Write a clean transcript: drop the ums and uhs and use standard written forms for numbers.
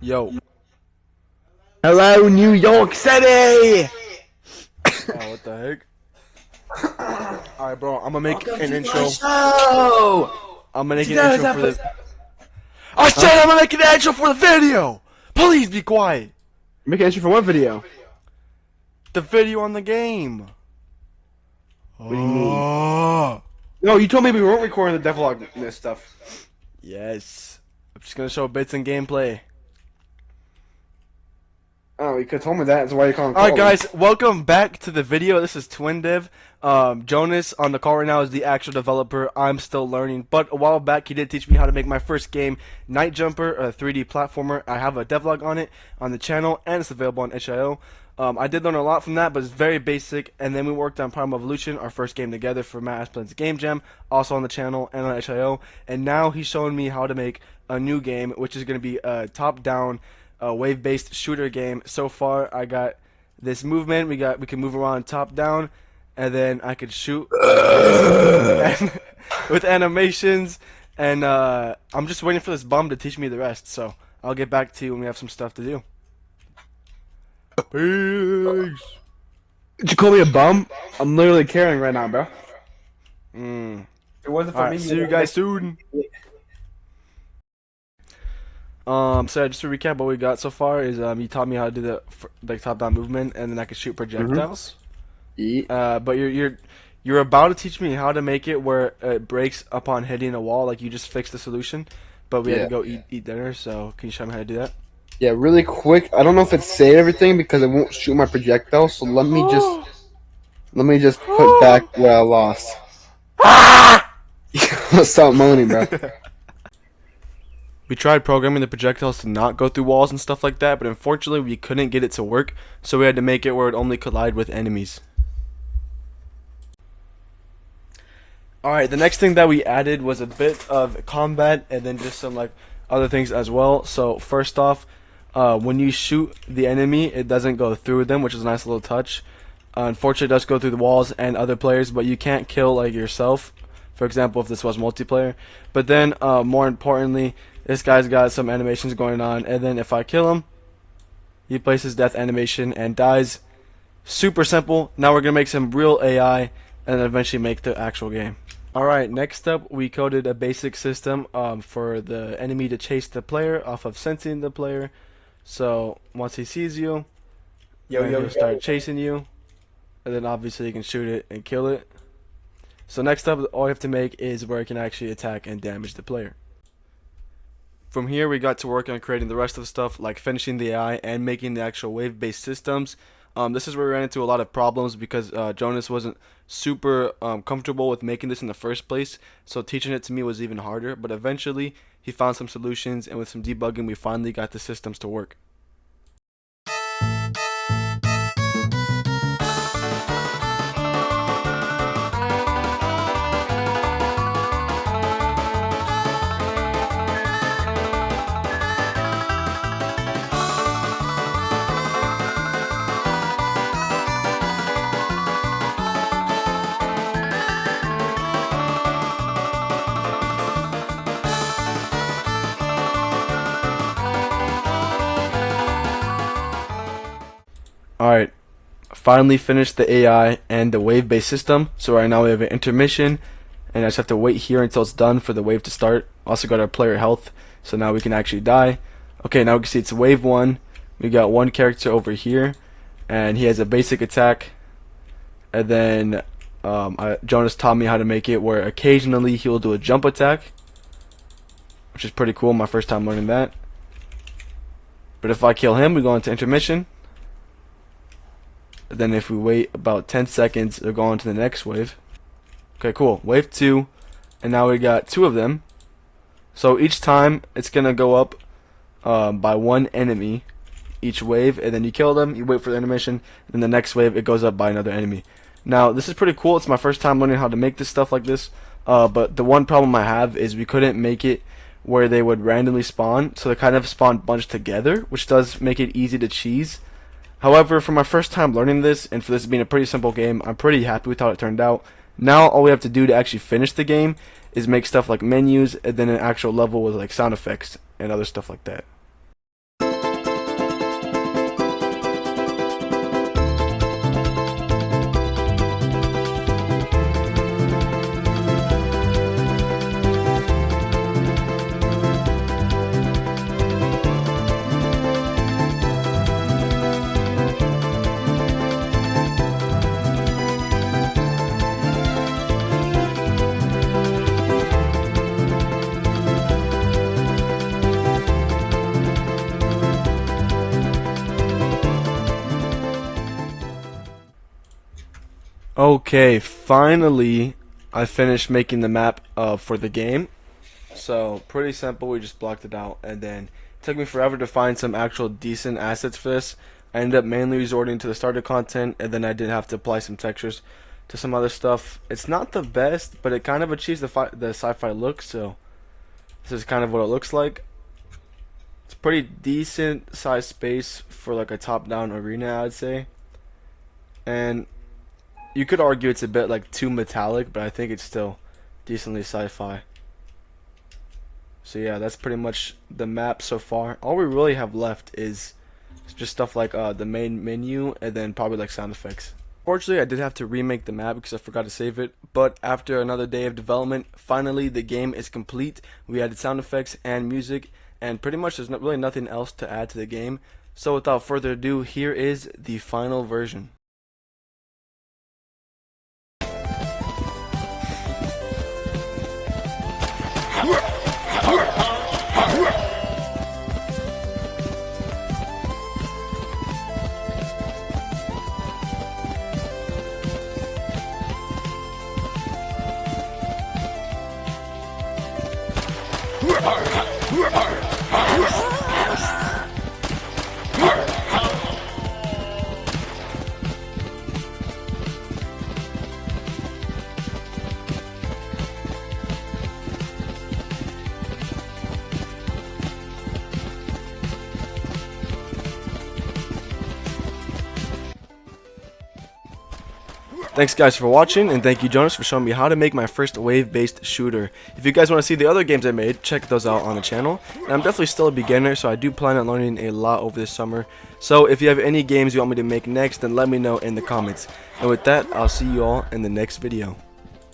Yo. Hello, New York City! Oh, what the heck? Alright, bro, I'm gonna make Welcome an to my intro. show! I'm gonna make an Today's intro for the. episode. I said I'm gonna make an intro for the video! Please be quiet! Make an entry for what video? The video on the game! What do you mean? Oh. No, you told me we weren't recording the devlog this stuff. Yes. I'm just gonna show bits and gameplay. Oh, you could have told me that. That's why you call him. Alright, guys, welcome back to the video. This is Twin Div. Jonas on the call right now is the actual developer. I'm still learning, but a while back he did teach me how to make my first game, Night Jumper, a 3D platformer. I have a devlog on it on the channel, and it's available on itch.io. I did learn a lot from that, but it's very basic. And then we worked on Primal Evolution, our first game together for Matt Asplin's Game Jam, also on the channel and on itch.io. And now he's showing me how to make a new game, which is going to be a top-down, wave-based shooter game. So far, I got this movement. We can move around top-down, and then I could shoot with animations. And I'm just waiting for this bum to teach me the rest. So I'll get back to you when we have some stuff to do. Peace. Did you call me a bum? I'm literally carrying right now, bro. Mm. If it wasn't for Alright, me, see you guys soon. So just to recap, what we got so far is you taught me how to do the top-down movement, and then I could shoot projectiles. But you're about to teach me how to make it where it breaks upon hitting a wall, like you just fixed the solution. But we had to go eat dinner, so can you show me how to do that? Yeah, really quick. I don't know if it saved everything because it won't shoot my projectile. So let me just put back where I lost. Stop moaning, bro. We tried programming the projectiles to not go through walls and stuff like that, but unfortunately we couldn't get it to work, so we had to make it where it only collide with enemies. Alright, the next thing that we added was a bit of combat and then just some like other things as well. So first off, when you shoot the enemy, it doesn't go through them, which is a nice little touch. Unfortunately, it does go through the walls and other players, but you can't kill like yourself. For example, if this was multiplayer. But then, more importantly, this guy's got some animations going on, and then if I kill him, he places death animation and dies. Super simple. Now we're gonna make some real AI, and then eventually make the actual game. Alright, next up we coded a basic system for the enemy to chase the player off of sensing the player. So once he sees you, he'll start chasing you, and then obviously you can shoot it and kill it. So next up, all you have to make is where it can actually attack and damage the player. From here, we got to work on creating the rest of the stuff, like finishing the AI and making the actual wave-based systems. This is where we ran into a lot of problems because Jonas wasn't super comfortable with making this in the first place, so teaching it to me was even harder, but eventually he found some solutions, and with some debugging we finally got the systems to work. Alright, finally finished the AI and the wave-based system. So right now we have an intermission, and I just have to wait here until it's done for the wave to start. Also got our player health, so now we can actually die. Okay, now we can see it's wave 1. We got one character over here, and he has a basic attack. And then Jonas taught me how to make it where occasionally he'll do a jump attack, which is pretty cool, my first time learning that. But if I kill him, we go into intermission. Then if we wait about 10 seconds, they'll go on to the next wave. Okay, cool. Wave 2, and now we got 2 of them. So each time, it's going to go up by one enemy each wave, and then you kill them, you wait for the intermission, and then the next wave, it goes up by another enemy. Now, this is pretty cool. It's my first time learning how to make this stuff like this, but the one problem I have is we couldn't make it where they would randomly spawn, so they kind of spawn bunched together, which does make it easy to cheese. However, for my first time learning this, and for this being a pretty simple game, I'm pretty happy with how it turned out. Now, all we have to do to actually finish the game is make stuff like menus, and then an actual level with like sound effects and other stuff like that. Okay, finally I finished making the map for the game. So pretty simple, we just blocked it out, and then it took me forever to find some actual decent assets for this. I ended up mainly resorting to the starter content, and then I did have to apply some textures to some other stuff. It's not the best, but it kind of achieves the sci-fi look, so this is kind of what it looks like. It's pretty decent size space for like a top-down arena, I'd say. And you could argue it's a bit like too metallic, but I think it's still decently sci-fi. So yeah, that's pretty much the map so far. All we really have left is just stuff like the main menu and then probably like sound effects. Fortunately, I did have to remake the map because I forgot to save it, but after another day of development, finally the game is complete. We added sound effects and music, and pretty much there's really nothing else to add to the game. So without further ado, here is the final version. Thanks guys for watching, and thank you Jonas for showing me how to make my first wave-based shooter. If you guys want to see the other games I made, check those out on the channel. And I'm definitely still a beginner, so I do plan on learning a lot over this summer. So if you have any games you want me to make next, then let me know in the comments. And with that, I'll see you all in the next video.